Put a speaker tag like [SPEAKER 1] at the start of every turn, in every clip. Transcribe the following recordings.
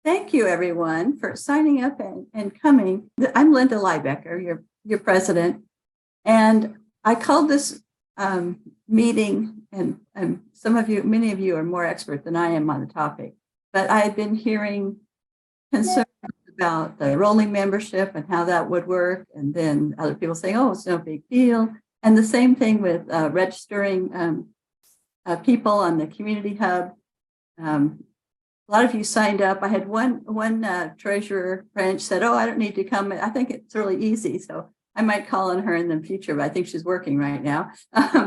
[SPEAKER 1] Thank you, everyone, for signing up and coming. I'm Linda Lybecker, your president, and I called this meeting, and many of you are more expert than I am on the topic, but I had been hearing concerns about the rolling membership and how that would work, and then other people saying, oh, it's no big deal. And the same thing with registering people on the community hub. A lot of you signed up. I had one treasurer branch said, oh, I don't need to come. I think it's really easy. So I might call on her in the future, but I think she's working right now.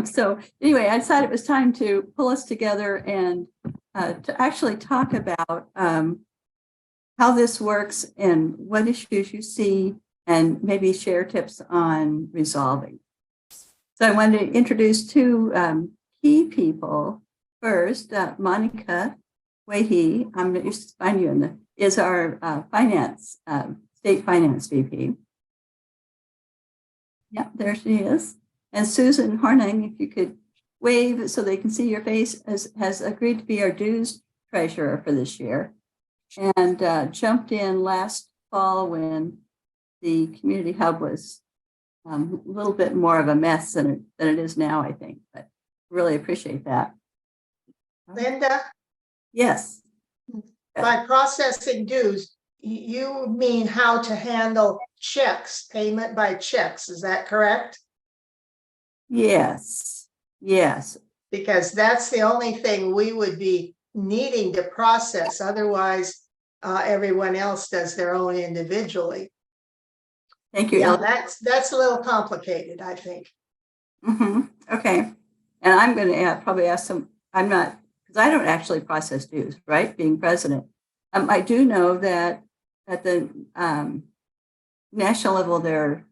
[SPEAKER 1] So anyway, I decided it was time to pull us together and to actually talk about how this works and what issues you see, and maybe share tips on resolving. So I wanted to introduce two key people. First, Monica Wahey, I'm going to find you is our state finance VP. Yeah, there she is. And Susan Horning, if you could wave so they can see your face, has agreed to be our dues treasurer for this year, and jumped in last fall when the community hub was a little bit more of a mess than it is now, I think, but really appreciate that.
[SPEAKER 2] Linda?
[SPEAKER 1] Yes.
[SPEAKER 2] By processing dues, you mean how to handle checks, payment by checks, is that correct?
[SPEAKER 1] Yes, yes.
[SPEAKER 2] Because that's the only thing we would be needing to process. Otherwise, everyone else does their own individually.
[SPEAKER 1] Thank you.
[SPEAKER 2] Yeah, that's a little complicated, I think.
[SPEAKER 1] Okay. And I'm going to probably ask some, I'm not, because I don't actually process dues, right? Being president. I do know that at the national level, they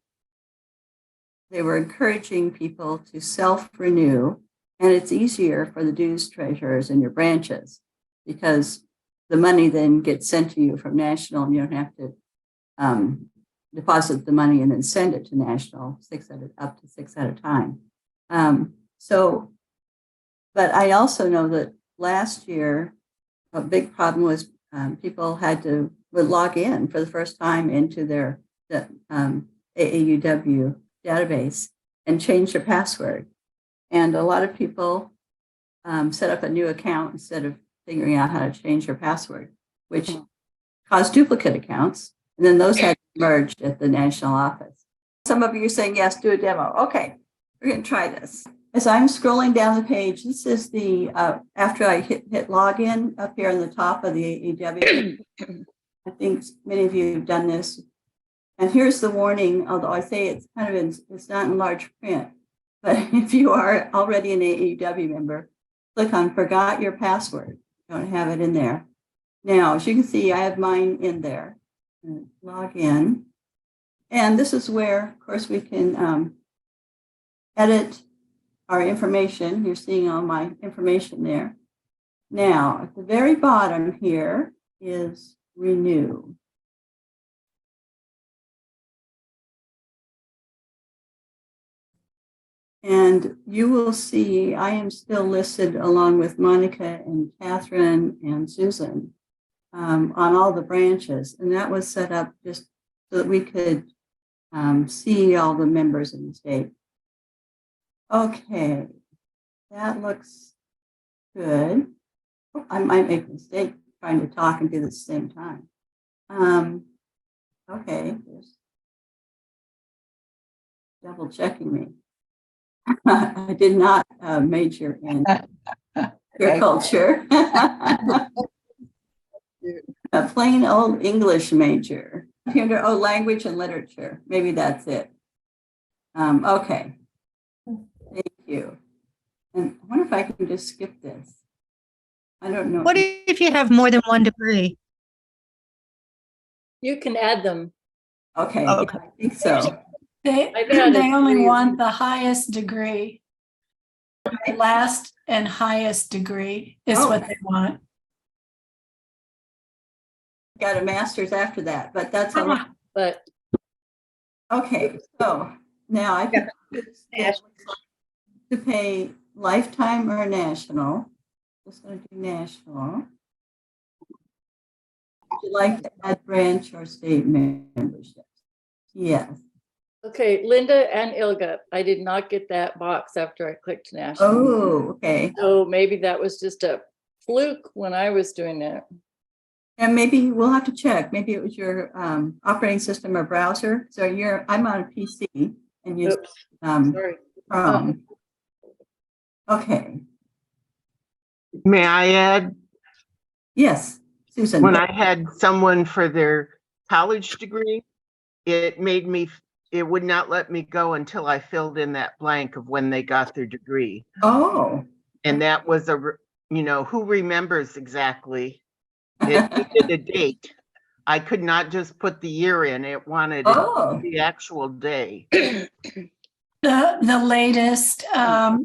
[SPEAKER 1] were encouraging people to self-renew, and it's easier for the dues treasurers in your branches because the money then gets sent to you from national, and you don't have to deposit the money and then send it to national up to six at a time. But I also know that last year, a big problem was people would log in for the first time into the AAUW database and change their password. And a lot of people set up a new account instead of figuring out how to change their password, which caused duplicate accounts. And then those had merged at the national office. Some of you are saying, yes, do a demo. Okay, we're going to try this. As I'm scrolling down the page, this is the, after I hit login up here on the top of the AAUW. I think many of you have done this. And here's the warning, although I say it's it's not in large print. But if you are already an AAUW member, click on forgot your password. Don't have it in there. Now, as you can see, I have mine in there. Log in. And this is where, of course, we can edit our information. You're seeing all my information there. Now, at the very bottom here is renew. And you will see I am still listed along with Monica and Catherine and Susan on all the branches. And that was set up just so that we could see all the members in the state. Okay, that looks good. Oh, I might make a mistake trying to talk and do this at the same time. Okay, there's double checking me. I did not major in agriculture. A plain old English major. Oh, language and literature. Maybe that's it. Okay. Thank you. And I wonder if I can just skip this. I don't know.
[SPEAKER 3] What if you have more than one degree?
[SPEAKER 4] You can add them.
[SPEAKER 1] Okay, okay. I think so.
[SPEAKER 5] They only want the highest degree. The last and highest degree is what they want.
[SPEAKER 1] Got a master's after that, but that's a lot.
[SPEAKER 4] But
[SPEAKER 1] okay, so now I can to pay lifetime or national. Just going to do national. you like to add branch or state membership? Yes.
[SPEAKER 4] Okay, Linda and Ilga, I did not get that box after I clicked national.
[SPEAKER 1] Oh, okay.
[SPEAKER 4] So maybe that was just a fluke when I was doing that.
[SPEAKER 1] And maybe we'll have to check. Maybe it was your operating system or browser. So I'm on a PC and use
[SPEAKER 4] Oops, sorry.
[SPEAKER 1] Chrome. Okay.
[SPEAKER 6] May I add,
[SPEAKER 1] Yes, Susan.
[SPEAKER 6] when I had someone for their college degree, it would not let me go until I filled in that blank of when they got their degree.
[SPEAKER 1] Oh.
[SPEAKER 6] And that was who remembers exactly? It needed a date. I could not just put the year in. It wanted the actual day.
[SPEAKER 5] The latest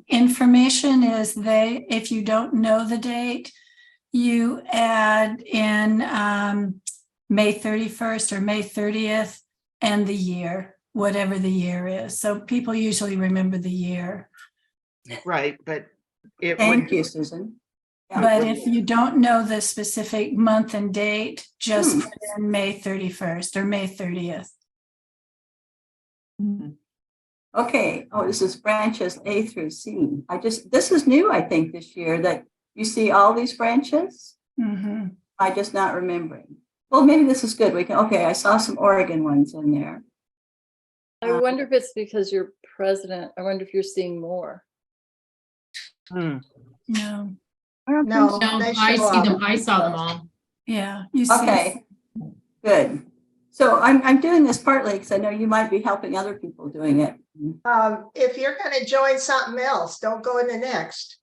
[SPEAKER 5] information is if you don't know the date, you add in May 31st or May 30th and the year, whatever the year is. So people usually remember the year.
[SPEAKER 6] Right, but
[SPEAKER 1] Thank you, Susan. Yeah.
[SPEAKER 5] But if you don't know the specific month and date, just put in May 31st or May 30th.
[SPEAKER 1] Okay. Oh, this is branches A through C. This is new, I think, this year that you see all these branches.
[SPEAKER 5] Mm-hmm.
[SPEAKER 1] I just not remembering. Well, maybe this is good. I saw some Oregon ones in there.
[SPEAKER 4] I wonder if it's because you're president. I wonder if you're seeing more.
[SPEAKER 5] No.
[SPEAKER 2] No,
[SPEAKER 7] No,
[SPEAKER 2] they
[SPEAKER 7] I
[SPEAKER 2] show
[SPEAKER 7] see them.
[SPEAKER 2] up.
[SPEAKER 7] I saw them all.
[SPEAKER 5] Yeah. You see.
[SPEAKER 1] Okay, good. So I'm doing this partly because I know you might be helping other people doing it.
[SPEAKER 2] If you're going to join something else, don't go into next.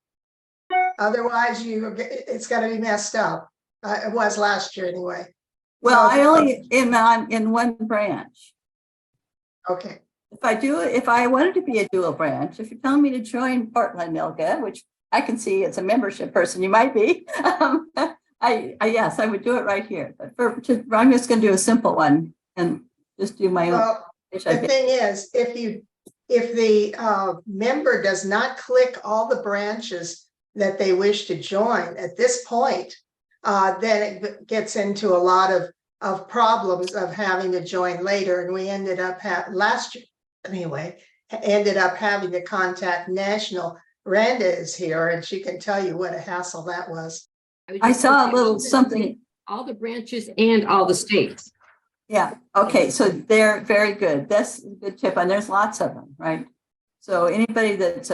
[SPEAKER 2] Otherwise, it's going to be messed up. It was last year anyway.
[SPEAKER 1] Well, I only am in one branch.
[SPEAKER 2] Okay.
[SPEAKER 1] If I wanted to be a dual branch, if you're telling me to join Portland, Ilga, which I can see it's a membership person, you might be. Yes, I would do it right here. But I'm just going to do a simple one and just do my own.
[SPEAKER 2] Well, the thing is, if the member does not click all the branches that they wish to join at this point, then it gets into a lot of problems of having to join later. And we ended up last year anyway, ended up having to contact National. Randa is here and she can tell you what a hassle that was.
[SPEAKER 1] I saw a little something.
[SPEAKER 8] All the branches and all the states.
[SPEAKER 1] Yeah. Okay. So they're very good. That's a good tip. And there's lots of them, right? So anybody there's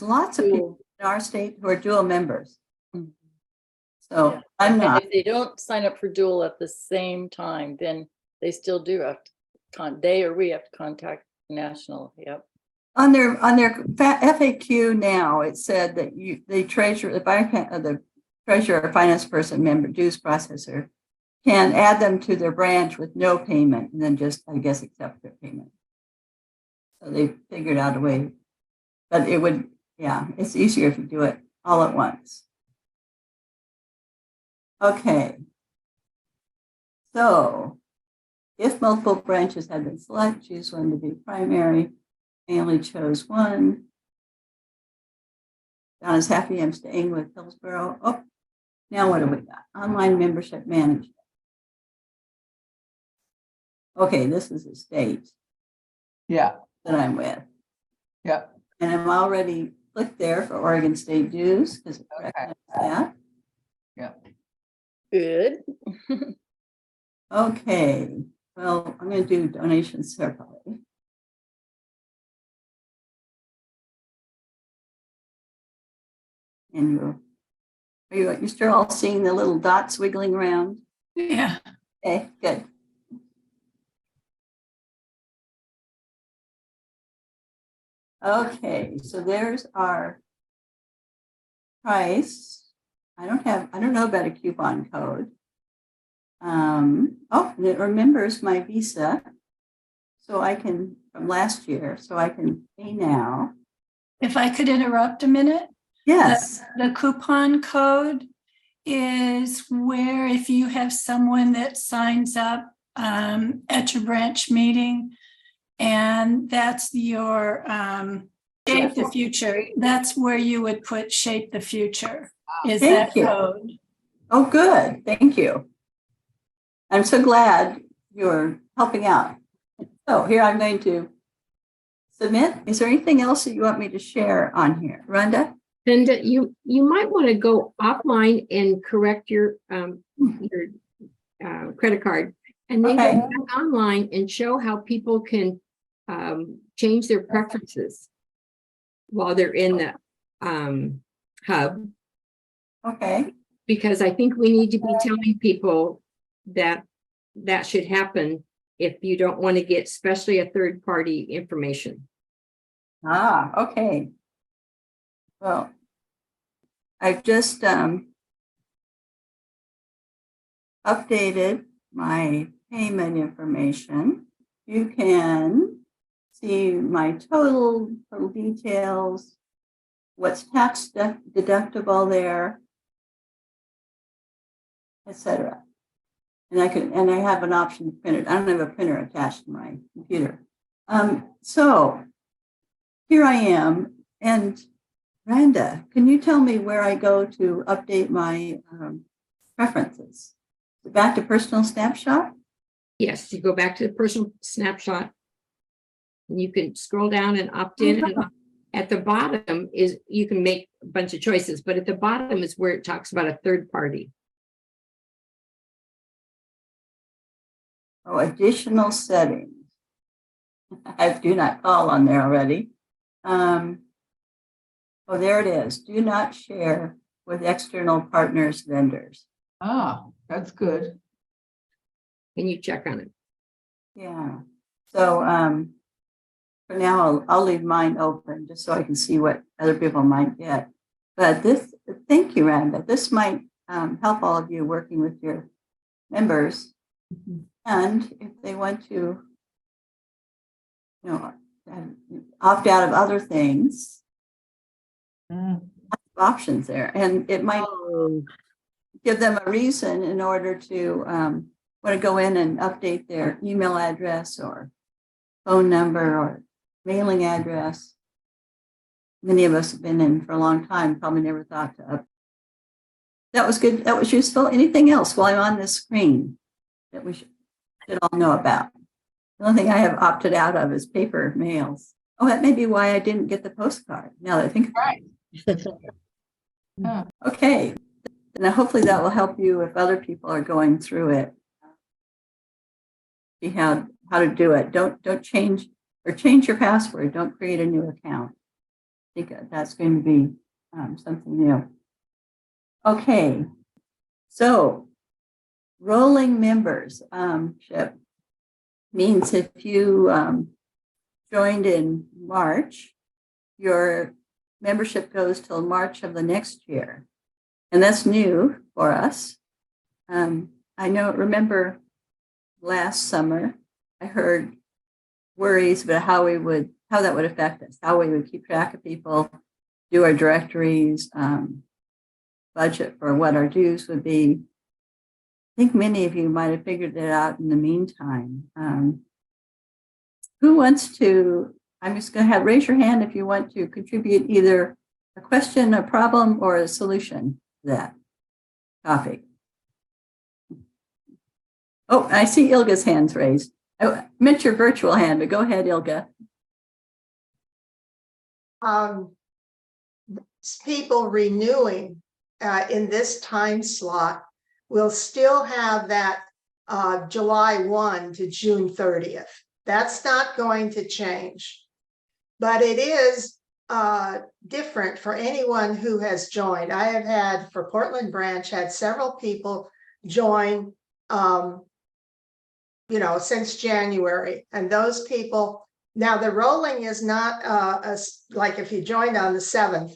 [SPEAKER 1] lots of people in our state who are dual members. So I'm not.
[SPEAKER 4] If they don't sign up for dual at the same time, then they still do have to we have to contact National. Yep.
[SPEAKER 1] On their FAQ now, it said that the treasurer or finance person member dues processor can add them to their branch with no payment and then just, I guess, accept their payment. So they figured out a way, but it's easier if you do it all at once. Okay. So if multiple branches have been selected, choose one to be primary. I only chose one. Donna's happy I'm staying with Hillsborough. Oh, now what do we got? Online membership management. Okay, this is a state.
[SPEAKER 9] Yeah.
[SPEAKER 1] That I'm with.
[SPEAKER 9] Yeah.
[SPEAKER 1] And I'm already clicked there for Oregon State dues because it recognizes that.
[SPEAKER 9] Yeah.
[SPEAKER 4] Good.
[SPEAKER 1] Okay. Well, I'm going to do donations separately. And you're still all seeing the little dots wiggling around?
[SPEAKER 5] Yeah.
[SPEAKER 1] Okay, good. Okay, so there's our price. I don't know about a coupon code. And it remembers my Visa. So I can, from last year, so I can pay now.
[SPEAKER 5] If I could interrupt a minute.
[SPEAKER 1] Yes.
[SPEAKER 5] The coupon code is where if you have someone that signs up at your branch meeting and that's your Shape the Future, that's where you would put Shape the Future is
[SPEAKER 1] Thank
[SPEAKER 5] that
[SPEAKER 1] you.
[SPEAKER 5] code.
[SPEAKER 1] Oh, good. Thank you. I'm so glad you're helping out. So here I'm going to submit. Is there anything else that you want me to share on here? Rhonda?
[SPEAKER 8] Then you might want to go offline and correct your credit card, and then
[SPEAKER 1] Okay.
[SPEAKER 8] go back online and show how people can change their preferences while they're in the hub.
[SPEAKER 1] Okay.
[SPEAKER 8] Because I think we need to be telling people that that should happen if you don't want to get especially a third party information.
[SPEAKER 1] Okay. Well, I've just updated my payment information. You can see my total details, what's tax deductible there, etc. And I have an option to print it. I don't have a printer attached to my computer. So here I am. And Rhonda, can you tell me where I go to update my preferences? Back to personal snapshot?
[SPEAKER 8] Yes, you go back to the personal snapshot. And you can scroll down and opt in. And at the bottom is, you can make a bunch of choices, but at the bottom is where it talks about a third party.
[SPEAKER 1] Oh, additional settings. I have do not call on there already. Oh, there it is. Do not share with external partners, vendors.
[SPEAKER 9] That's good.
[SPEAKER 8] Can you check on it?
[SPEAKER 1] Yeah. So for now, I'll leave mine open just so I can see what other people might get. But thank you, Rhonda. This might help all of you working with your members. And if they want to, opt out of other things, options there. And it might give them a reason in order to want to go in and update their email address or phone number or mailing address. Many of us have been in for a long time, probably never thought to update. That was good. That was useful. Anything else while I'm on this screen that we should all know about? The only thing I have opted out of is paper mails. Oh, that may be why I didn't get the postcard. Now that I think about it. Okay. And hopefully that will help you if other people are going through it. See how to do it. Don't change your password. Don't create a new account. I think that's going to be something new. Okay. So rolling membership means if you joined in March, your membership goes till March of the next year. And that's new for us. Remember last summer, I heard worries about how that would affect us, how we would keep track of people, do our directories, budget for what our dues would be. I think many of you might have figured it out in the meantime. Who wants to, I'm just going to raise your hand if you want to contribute either a question, a problem, or a solution to that topic. Oh, I see Ilga's hand's raised. I meant your virtual hand, but go ahead, Ilga.
[SPEAKER 2] People renewing in this time slot will still have that July 1 to June 30th. That's not going to change, but it is different for anyone who has joined. I have had, for Portland branch, had several people join since January, and those people, now the rolling is not like if you joined on the 7th,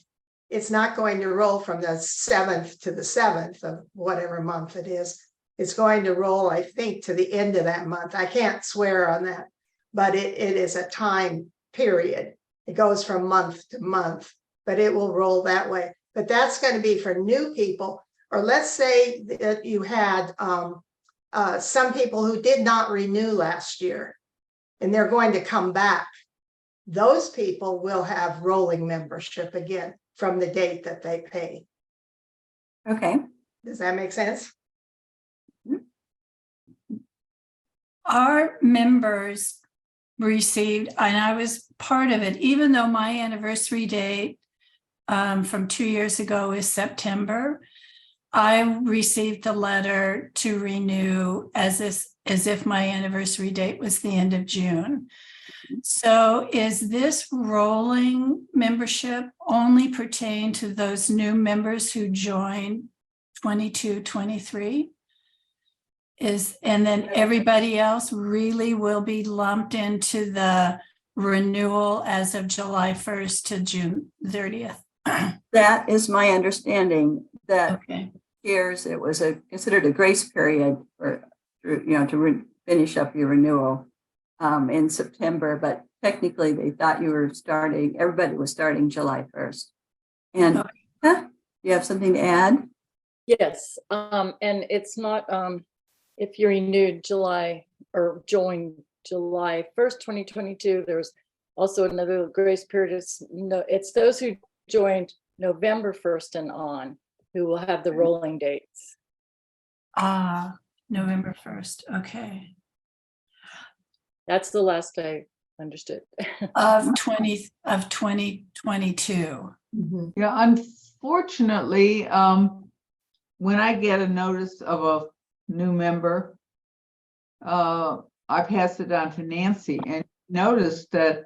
[SPEAKER 2] it's not going to roll from the 7th to the 7th of whatever month it is. It's going to roll, I think, to the end of that month. I can't swear on that, but it is a time period. It goes from month to month, but it will roll that way. But that's going to be for new people, or let's say that you had some people who did not renew last year, and they're going to come back. Those people will have rolling membership again from the date that they pay.
[SPEAKER 1] Okay.
[SPEAKER 2] Does that make sense?
[SPEAKER 5] our members received, and I was part of it, even though my anniversary date from 2 years ago is September, I received the letter to renew as if my anniversary date was the end of June. So is this rolling membership only pertain to those new members who joined 22, 23? And then everybody else really will be lumped into the renewal as of July 1st to June 30th?
[SPEAKER 1] That is my understanding, that
[SPEAKER 5] Okay.
[SPEAKER 1] years it was considered a grace period for, to finish up your renewal in September, but technically they thought everybody was starting July 1st. And do you have something to add?
[SPEAKER 4] Yes, and it's not, if you renewed July or joined July 1st, 2022, there's also another grace period. It's those who joined November 1st and on who will have the rolling dates.
[SPEAKER 5] November 1st. Okay.
[SPEAKER 4] That's the last I understood.
[SPEAKER 5] Of 2022.
[SPEAKER 9] Yeah, unfortunately, when I get a notice of a new member, I pass it on to Nancy, and notice that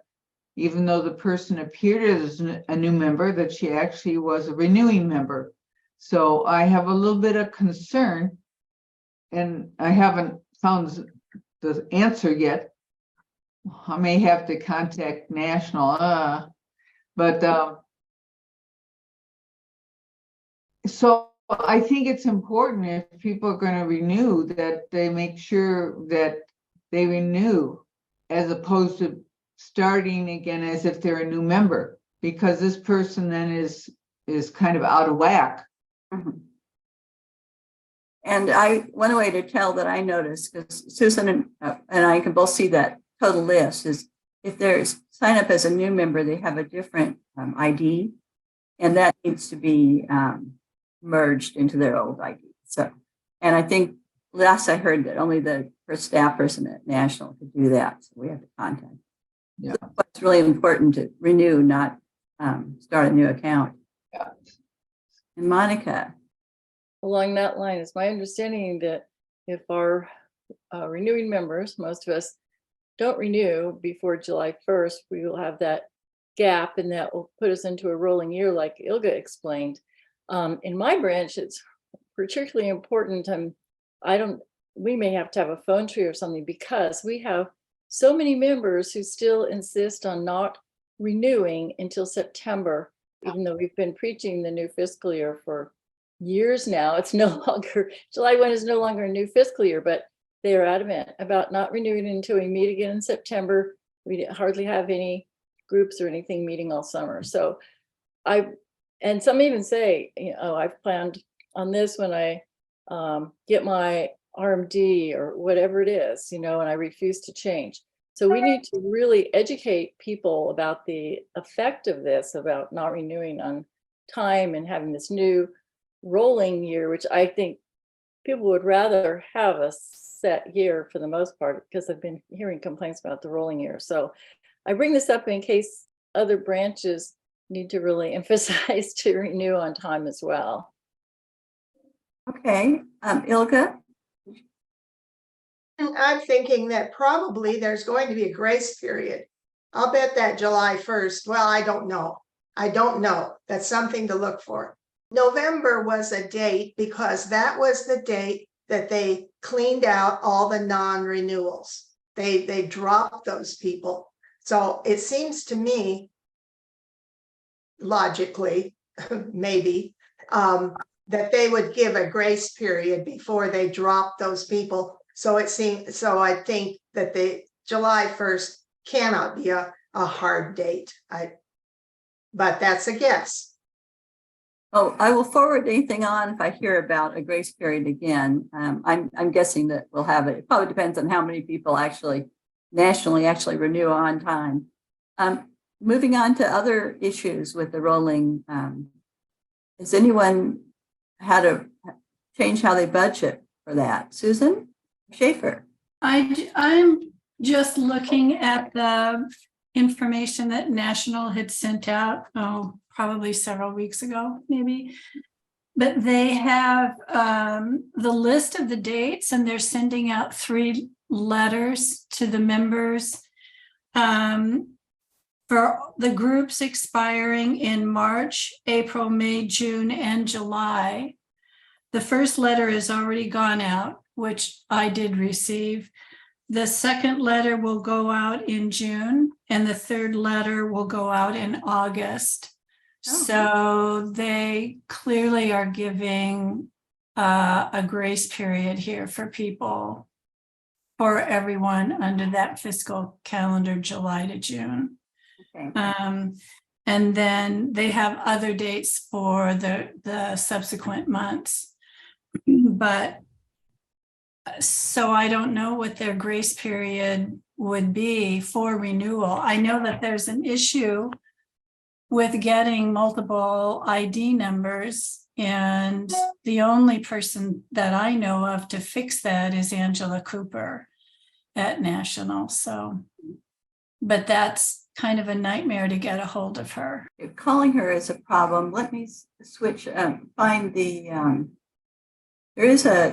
[SPEAKER 9] even though the person appeared as a new member, that she actually was a renewing member. So I have a little bit of concern, and I haven't found the answer yet. I may have to contact National, but so I think it's important, if people are going to renew, that they make sure that they renew as opposed to starting again as if they're a new member, because this person then is kind of out of whack.
[SPEAKER 1] Mhm. And one way to tell that I noticed, because Susan and I can both see that total list, is if there's sign up as a new member, they have a different ID, and that needs to be merged into their old ID. So, and I think last I heard that only the first staff person at National could do that. So we have to contact.
[SPEAKER 9] Yeah.
[SPEAKER 1] So it's really important to renew, not start a new account.
[SPEAKER 9] Yeah.
[SPEAKER 1] And Monica.
[SPEAKER 4] Along that line, it's my understanding that if our renewing members, most of us, don't renew before July 1st, we will have that gap, and that will put us into a rolling year, like Ilga explained. In my branch, it's particularly important. We may have to have a phone tree or something, because we have so many members who still insist on not renewing until September, even though we've been preaching the new fiscal year for years now. It's no longer, July 1 is no longer a new fiscal year, but they are adamant about not renewing until we meet again in September. We hardly have any groups or anything meeting all summer. So and some even say, I've planned on this when I get my RMD or whatever it is, and I refuse to change. So we need to really educate people about the effect of this, about not renewing on time and having this new rolling year, which I think people would rather have a set year for the most part, because I've been hearing complaints about the rolling year. So I bring this up in case other branches need to really emphasize to renew on time as well.
[SPEAKER 1] Okay, Ilga.
[SPEAKER 2] I'm thinking that probably there's going to be a grace period. I'll bet that July 1st. Well, I don't know. That's something to look for. November was a date because that was the date that they cleaned out all the non-renewals. They dropped those people. So it seems to me, logically, maybe, that they would give a grace period before they drop those people. So I think that the July 1st cannot be a hard date. But that's a guess.
[SPEAKER 1] Oh, I will forward anything on if I hear about a grace period again. I'm guessing that we'll have it. It probably depends on how many people nationally renew on time. Moving on to other issues with the rolling, has anyone had to change how they budget for that? Susan Schaefer?
[SPEAKER 5] I'm just looking at the information that National had sent out, probably several weeks ago, maybe. But they have the list of the dates, and they're sending out 3 letters to the members for the groups expiring in March, April, May, June, and July. The first letter has already gone out, which I did receive. The second letter will go out in June, and the third letter will go out in August. So they clearly are giving a grace period here for people, for everyone under that fiscal calendar, July to June.
[SPEAKER 1] Okay.
[SPEAKER 5] And then they have other dates for the subsequent months. But so I don't know what their grace period would be for renewal. I know that there's an issue with getting multiple ID numbers, and the only person that I know of to fix that is Angela Cooper at National. So, but that's kind of a nightmare to get a hold of her.
[SPEAKER 1] Calling her is a problem. Let me switch, find the,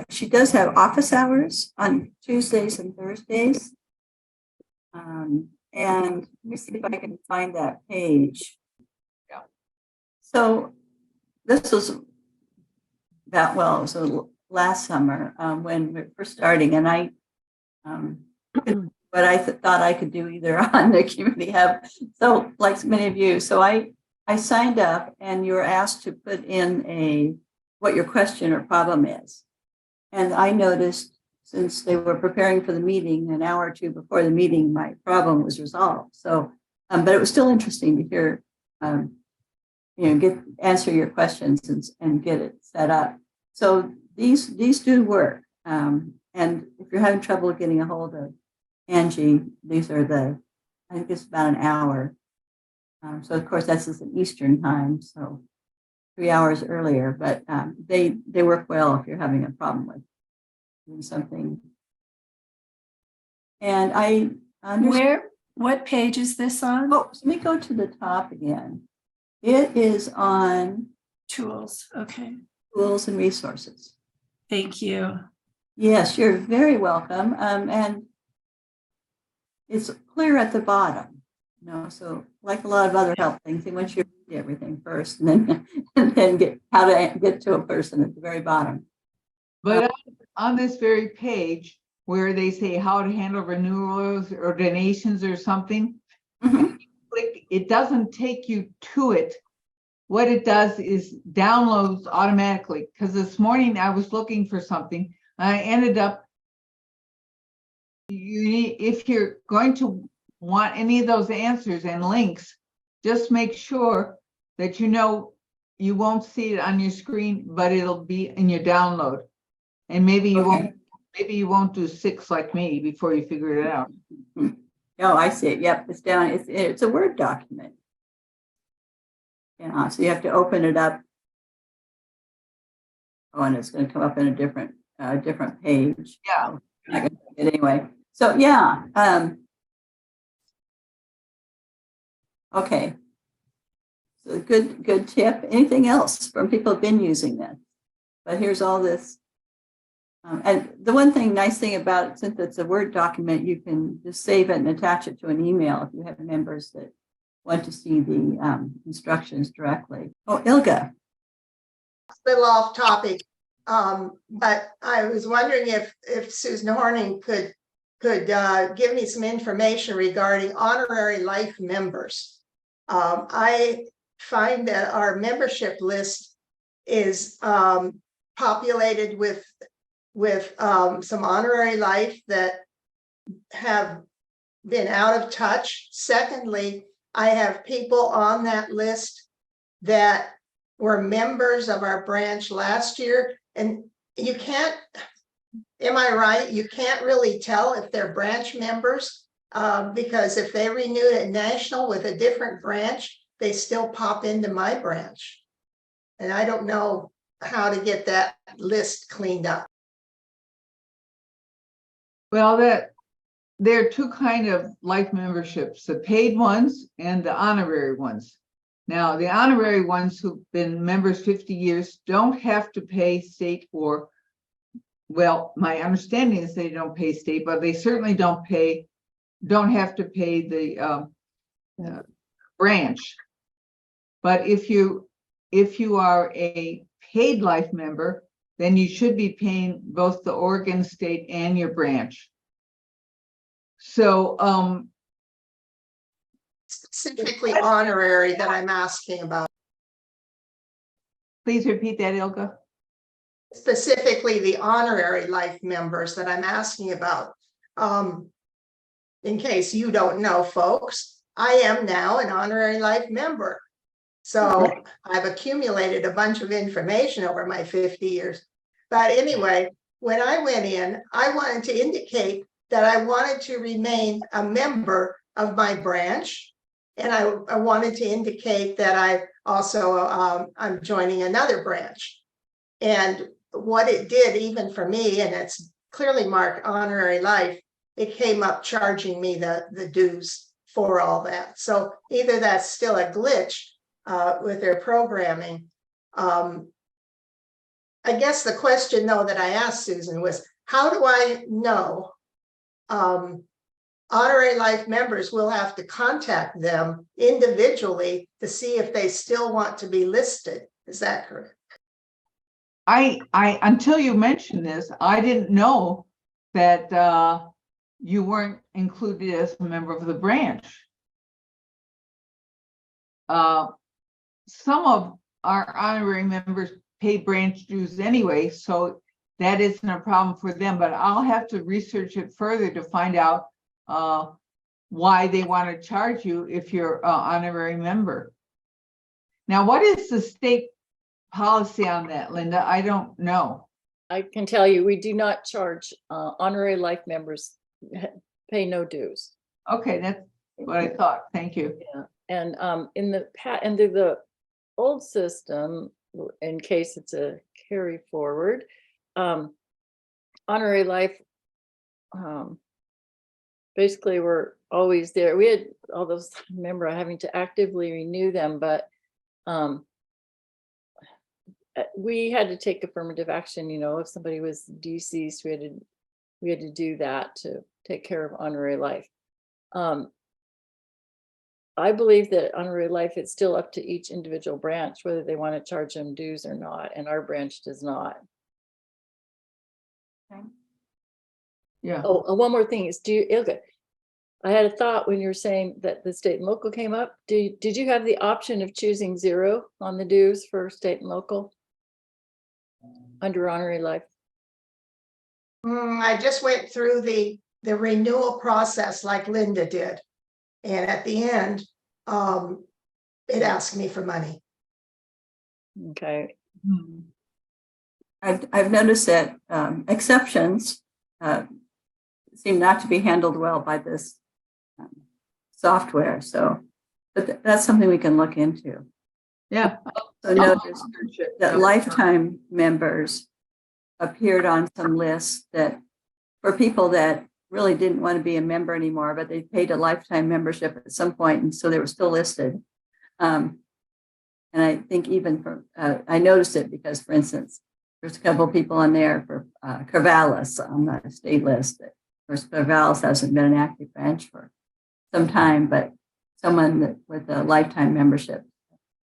[SPEAKER 1] she does have office hours on Tuesdays and Thursdays. And let me see if I can find that page. Yeah. So this was last summer when we were first starting, and I, but I thought I could do either on the community hub. So like many of you, so I signed up, and you were asked to put in what your question or problem is. And I noticed, since they were preparing for the meeting an hour or two before the meeting, my problem was resolved. So, but it was still interesting to hear, answer your questions and get it set up. So these do work. And if you're having trouble getting a hold of Angie, these are I think it's about an hour. So of course that's an Eastern time, so 3 hours earlier, but they work well if you're having a problem with doing something. And I understand.
[SPEAKER 5] What page is this on?
[SPEAKER 1] Oh, let me go to the top again. It is on
[SPEAKER 5] Tools. Okay.
[SPEAKER 1] tools and resources.
[SPEAKER 5] Thank you.
[SPEAKER 1] Yes, you're very welcome. And it's clear at the bottom, so like a lot of other help things, they want you to read everything first and then get how to get to a person at the very bottom.
[SPEAKER 9] But on this very page where they say how to handle renewals or donations or something, click, it doesn't take you to it. What it does is downloads automatically. Because this morning I was looking for something, and I ended up, if you're going to want any of those answers and links, just make sure that you won't see it on your screen, but it'll be in your download. And maybe you won't do 6 like me before you figure it out.
[SPEAKER 1] Oh, I see it. Yep, it's down. It's a Word document. Yeah, so you have to open it up. Oh, and it's going to come up in a different page.
[SPEAKER 9] Yeah.
[SPEAKER 1] I can it anyway. So yeah. Okay. So good tip. Anything else from people who've been using this? But here's all this. And the nice thing about it, since it's a Word document, you can just save it and attach it to an email if you have members that want to see the instructions directly. Oh, Ilga.
[SPEAKER 2] A little off topic, but I was wondering if Susan Horning could give me some information regarding honorary life members. I find that our membership list is populated with some honorary life that have been out of touch. Secondly, I have people on that list that were members of our branch last year, and you can't, am I right? You can't really tell if they're branch members because if they renewed at National with a different branch, they still pop into my branch. And I don't know how to get that list cleaned up.
[SPEAKER 9] Well, there are two kind of life memberships, the paid ones and the honorary ones. Now, the honorary ones who've been members 50 years don't have to pay state or, well, my understanding is they don't pay state, but they certainly don't have to pay the branch. But if you are a paid life member, then you should be paying both the Oregon state and your branch. So,
[SPEAKER 2] Specifically honorary that I'm asking about.
[SPEAKER 9] please repeat that, Ilka.
[SPEAKER 2] Specifically the honorary life members that I'm asking about. In case you don't know, folks, I am now an honorary life member. So I've accumulated a bunch of information over my 50 years. But anyway, when I went in, I wanted to indicate that I wanted to remain a member of my branch. And I wanted to indicate that I also, I'm joining another branch. And what it did, even for me, and it's clearly marked honorary life, it came up charging me the dues for all that. So either that's still a glitch with their programming. I guess the question, though, that I asked Susan was, how do I know honorary life members will have to contact them individually to see if they still want to be listed? Is that correct?
[SPEAKER 9] I until you mentioned this, I didn't know that you weren't included as a member of the branch. Some of our honorary members pay branch dues anyway, so that isn't a problem for them, but I'll have to research it further to find out why they want to charge you if you're an honorary member. Now, what is the state policy on that, Linda? I don't know.
[SPEAKER 4] I can tell you, we do not charge honorary life members, pay no dues.
[SPEAKER 9] Okay, that's what I thought. Thank you.
[SPEAKER 4] Yeah. And under the old system, in case it's a carry forward, honorary life basically were always there. We had all those, remember having to actively renew them, but we had to take affirmative action. You know, if somebody was deceased, we had to do that to take care of honorary life. I believe that honorary life, it's still up to each individual branch whether they want to charge them dues or not, and our branch does not.
[SPEAKER 1] Okay.
[SPEAKER 9] Yeah.
[SPEAKER 4] Oh, one more thing is, Ilka, I had a thought when you were saying that the state and local came up. Did you have the option of choosing 0 on the dues for state and local under honorary life?
[SPEAKER 2] I just went through the renewal process like Linda did. And at the end, it asked me for money.
[SPEAKER 4] Okay.
[SPEAKER 1] I've noticed that exceptions seem not to be handled well by this software. So, but that's something we can look into.
[SPEAKER 9] Yeah.
[SPEAKER 1] So notice that lifetime members appeared on some lists that for people that really didn't want to be a member anymore, but they paid a lifetime membership at some point, and so they were still listed. And I think even for, I noticed it because, for instance, there's a couple of people on there for Corvallis on the state list. Of course, Corvallis hasn't been an active branch for some time, but someone with a lifetime membership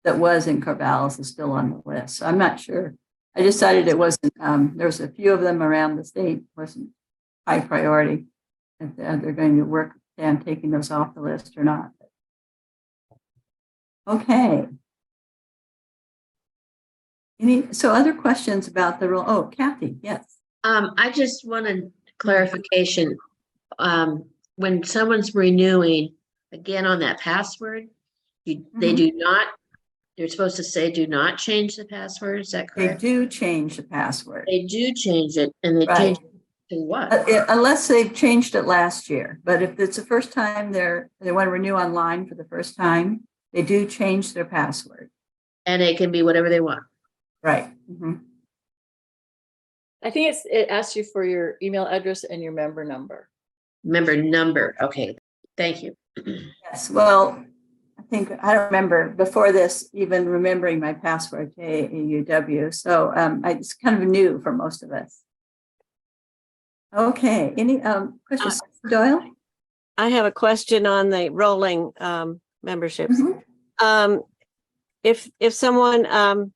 [SPEAKER 1] that was in Corvallis is still on the list. So I'm not sure. I decided it wasn't, there's a few of them around the state, wasn't high priority, if they're going to work on taking those off the list or not. Okay. So other questions about the rule? Oh, Kathy, yes.
[SPEAKER 7] I just wanted clarification. When someone's renewing, again on that password, they do not, they're supposed to say, do not change the password. Is that
[SPEAKER 1] They
[SPEAKER 7] correct?
[SPEAKER 1] do change the password.
[SPEAKER 7] They do change it, and they
[SPEAKER 1] Right.
[SPEAKER 7] change it to what?
[SPEAKER 1] Unless they've changed it last year. But if it's the first time they want to renew online for the first time, they do change their password.
[SPEAKER 7] And it can be whatever they want.
[SPEAKER 1] Right. Mm-hmm.
[SPEAKER 4] I think it asks you for your email address and your member number.
[SPEAKER 7] Member number, okay, thank you.
[SPEAKER 1] Yes, well, I don't remember before this even remembering my password to AAUW. So it's kind of new for most of us. Okay, any questions, Doyle?
[SPEAKER 10] I have a question on the rolling memberships.
[SPEAKER 1] Mhm.
[SPEAKER 10] If someone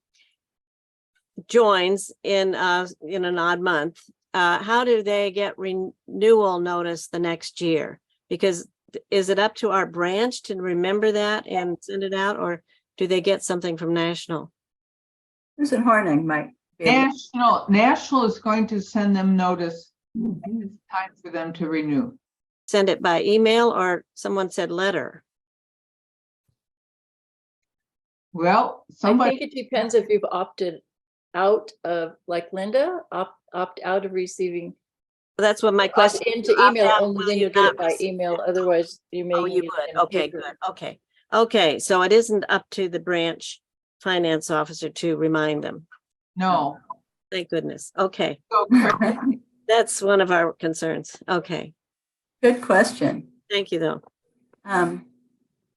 [SPEAKER 10] joins in an odd month, how do they get renewal notice the next year? Because is it up to our branch to remember that and send it out, or do they get something from national?
[SPEAKER 1] Susan Horning might be able to-
[SPEAKER 9] National is going to send them notice. It's time for them to renew.
[SPEAKER 10] Send it by email, or someone said letter?
[SPEAKER 9] Well,
[SPEAKER 4] I
[SPEAKER 9] somebody,
[SPEAKER 4] think it depends if you've opted out of, like Linda, opt out of receiving.
[SPEAKER 10] That's what my
[SPEAKER 4] Opt
[SPEAKER 10] question.
[SPEAKER 4] into
[SPEAKER 10] Opt
[SPEAKER 4] email
[SPEAKER 10] out
[SPEAKER 4] only,
[SPEAKER 10] while
[SPEAKER 4] then
[SPEAKER 10] you're
[SPEAKER 4] you'll get
[SPEAKER 10] not
[SPEAKER 4] it by
[SPEAKER 10] receiving
[SPEAKER 4] email.
[SPEAKER 10] it.
[SPEAKER 4] Otherwise, you may.
[SPEAKER 10] Oh, you
[SPEAKER 4] get it
[SPEAKER 10] would.
[SPEAKER 4] in
[SPEAKER 10] Okay,
[SPEAKER 4] paper.
[SPEAKER 10] good. Okay. So it isn't up to the branch finance officer to remind them.
[SPEAKER 9] no.
[SPEAKER 10] Thank goodness. Okay.
[SPEAKER 9] So
[SPEAKER 10] That's one of our concerns. Okay.
[SPEAKER 1] Good question.
[SPEAKER 10] Thank you, though.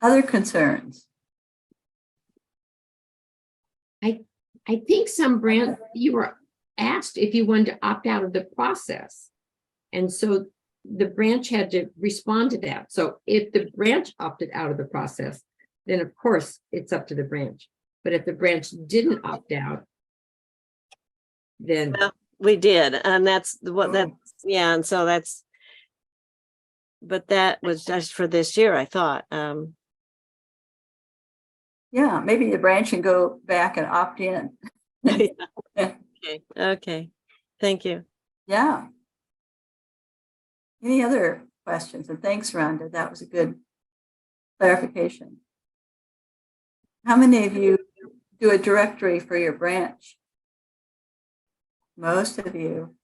[SPEAKER 1] Other concerns?
[SPEAKER 8] I think some brand, you were asked if you wanted to opt out of the process. And so the branch had to respond to that. So if the branch opted out of the process, then of course it's up to the branch. But if the branch didn't opt out, then
[SPEAKER 10] Well, we did, and that's what that, yeah, and so that's, but that was just for this year, I thought.
[SPEAKER 1] Yeah, maybe the branch can go back and opt in.
[SPEAKER 10] Okay. Thank you.
[SPEAKER 1] Yeah. Any other questions? And thanks, Rhonda. That was a good clarification. How many of you do a directory for your branch? Most of you.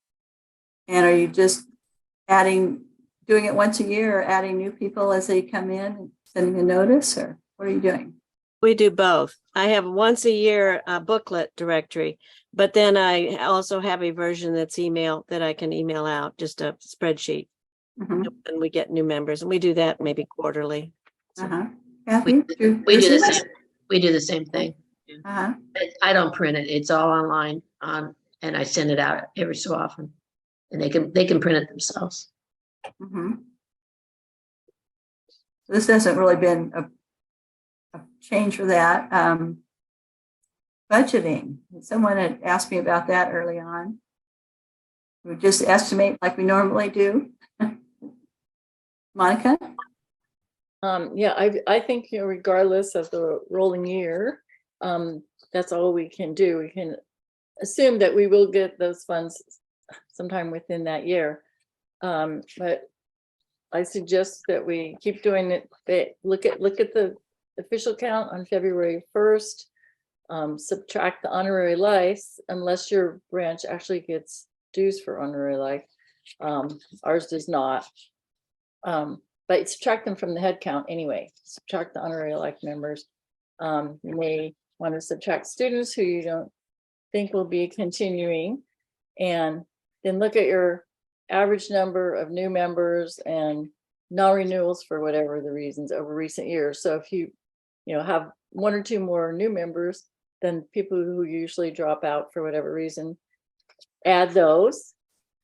[SPEAKER 1] And are you just doing it once a year, or adding new people as they come in and sending a notice, or what are you doing?
[SPEAKER 10] We do both. I have once a year booklet directory, but then I also have a version that's email that I can email out, just a spreadsheet.
[SPEAKER 1] Mhm.
[SPEAKER 10] And we get new members, and we do that maybe quarterly.
[SPEAKER 1] Uh-huh. Kathy?
[SPEAKER 7] We do the same, we do the same thing.
[SPEAKER 1] Uh-huh.
[SPEAKER 7] I don't print it, it's all online, and I send it out every so often. And they can print it themselves.
[SPEAKER 1] Mhm. This hasn't really been a change for that. Budgeting. Someone had asked me about that early on. We just estimate like we normally do. Monica?
[SPEAKER 4] Yeah, I think, regardless of the rolling year, that's all we can do. We can assume that we will get those funds sometime within that year. But I suggest that we keep doing it. Look at the official count on February 1st. Subtract the honorary life, unless your branch actually gets dues for honorary life. Ours does not. But subtract them from the head count anyway. Subtract the honorary life members. You may want to subtract students who you don't think will be continuing, and then look at your average number of new members and non-renewals for whatever the reasons over recent years. So if you have one or two more new members than people who usually drop out for whatever reason, add those,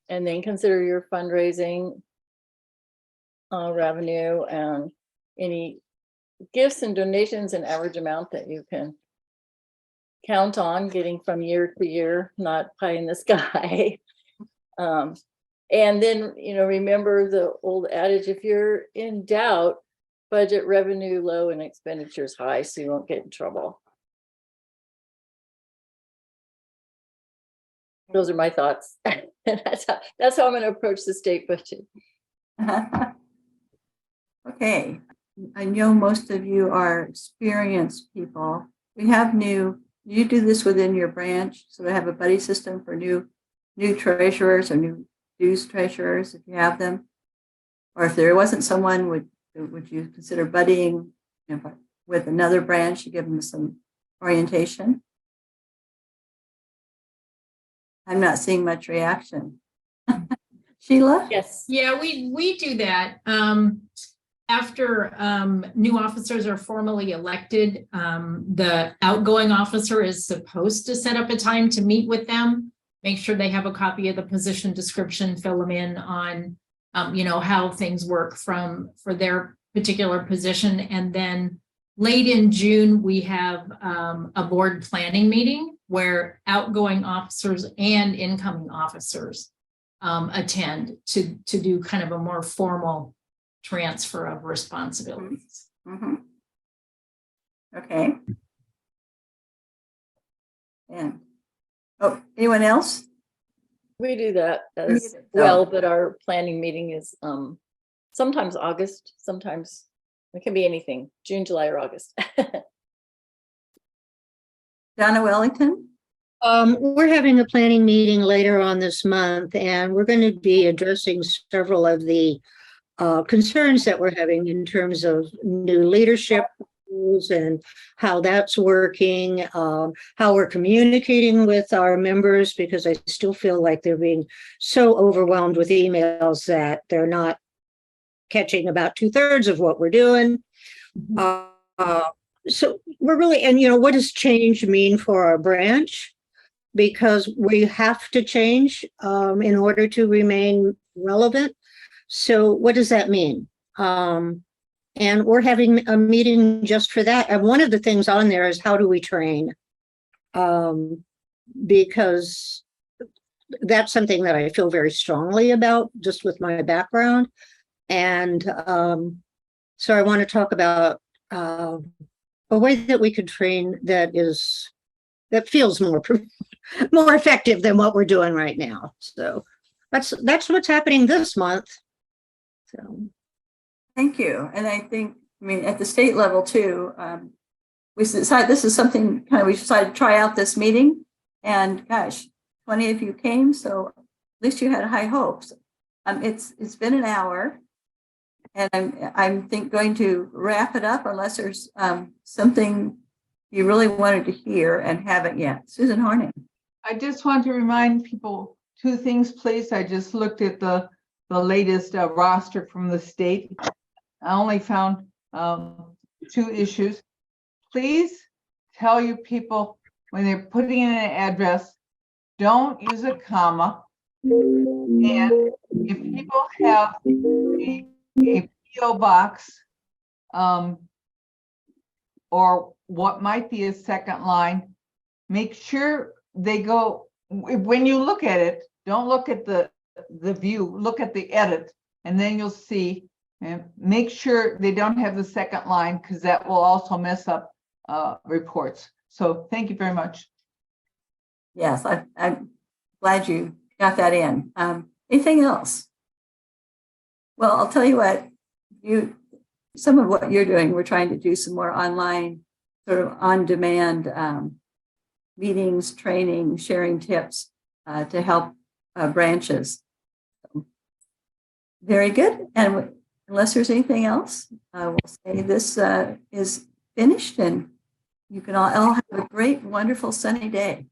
[SPEAKER 4] and then consider your fundraising revenue and any gifts and donations and average amount that you can count on getting from year to year, not pie in the sky. And then, remember the old adage, if you're in doubt, budget revenue low and expenditures high, so you won't get in trouble. Those are my thoughts. That's how I'm going to approach the state budget.
[SPEAKER 1] Okay. I know most of you are experienced people. We have you do this within your branch, so they have a buddy system for new treasurers or new dues treasurers, if you have them. Or if there wasn't someone, would you consider buddying with another branch to give them some orientation? I'm not seeing much reaction. Sheila?
[SPEAKER 4] Yes.
[SPEAKER 11] Yeah, we do that. After new officers are formally elected, the outgoing officer is supposed to set up a time to meet with them, make sure they have a copy of the position description, fill them in on, how things work for their particular position. And then late in June, we have a board planning meeting where outgoing officers and incoming officers attend to do kind of a more formal transfer of responsibilities.
[SPEAKER 1] Mm-hmm. Okay. And, anyone else?
[SPEAKER 4] We do that as
[SPEAKER 1] So-
[SPEAKER 4] well, but our planning meeting is sometimes August, sometimes it can be anything, June, July, or August.
[SPEAKER 1] Donna Wellington?
[SPEAKER 3] We're having a planning meeting later on this month, and we're going to be addressing several of the concerns that we're having in terms of new leadership rules and how that's working, how we're communicating with our members, because I still feel like they're being so overwhelmed with emails that they're not catching about 2/3 of what we're doing. So we're really, and what does change mean for our branch? Because we have to change in order to remain relevant. So what does that mean? And we're having a meeting just for that. And one of the things on there is how do we train? Because that's something that I feel very strongly about just with my background. And so I want to talk about a way that we could train that feels more effective than what we're doing right now. So that's what's happening this month. So
[SPEAKER 1] Thank you. And I think, at the state level too, we decided this is something we decided to try out this meeting, and gosh, 20 of you came, so at least you had high hopes. It's been an hour, and I'm going to wrap it up unless there's something you really wanted to hear and haven't yet. Susan Horning.
[SPEAKER 9] I just want to remind people two things, please. I just looked at the latest roster from the state. I only found 2 issues. Please tell your people when they're putting in an address, don't use a comma. And if people have a PO box or what might be a second line, make sure they go, when you look at it, don't look at the view, look at the edit, and then you'll see, and make sure they don't have the second line, because that will also mess up reports. So thank you very much.
[SPEAKER 1] Yes, I'm glad you got that in. Anything else? Well, I'll tell you what, some of what you're doing, we're trying to do some more online, sort of on-demand meetings, training, sharing tips to help branches. Very good. And unless there's anything else, I will say this is finished, and you can all have a great, wonderful, sunny day.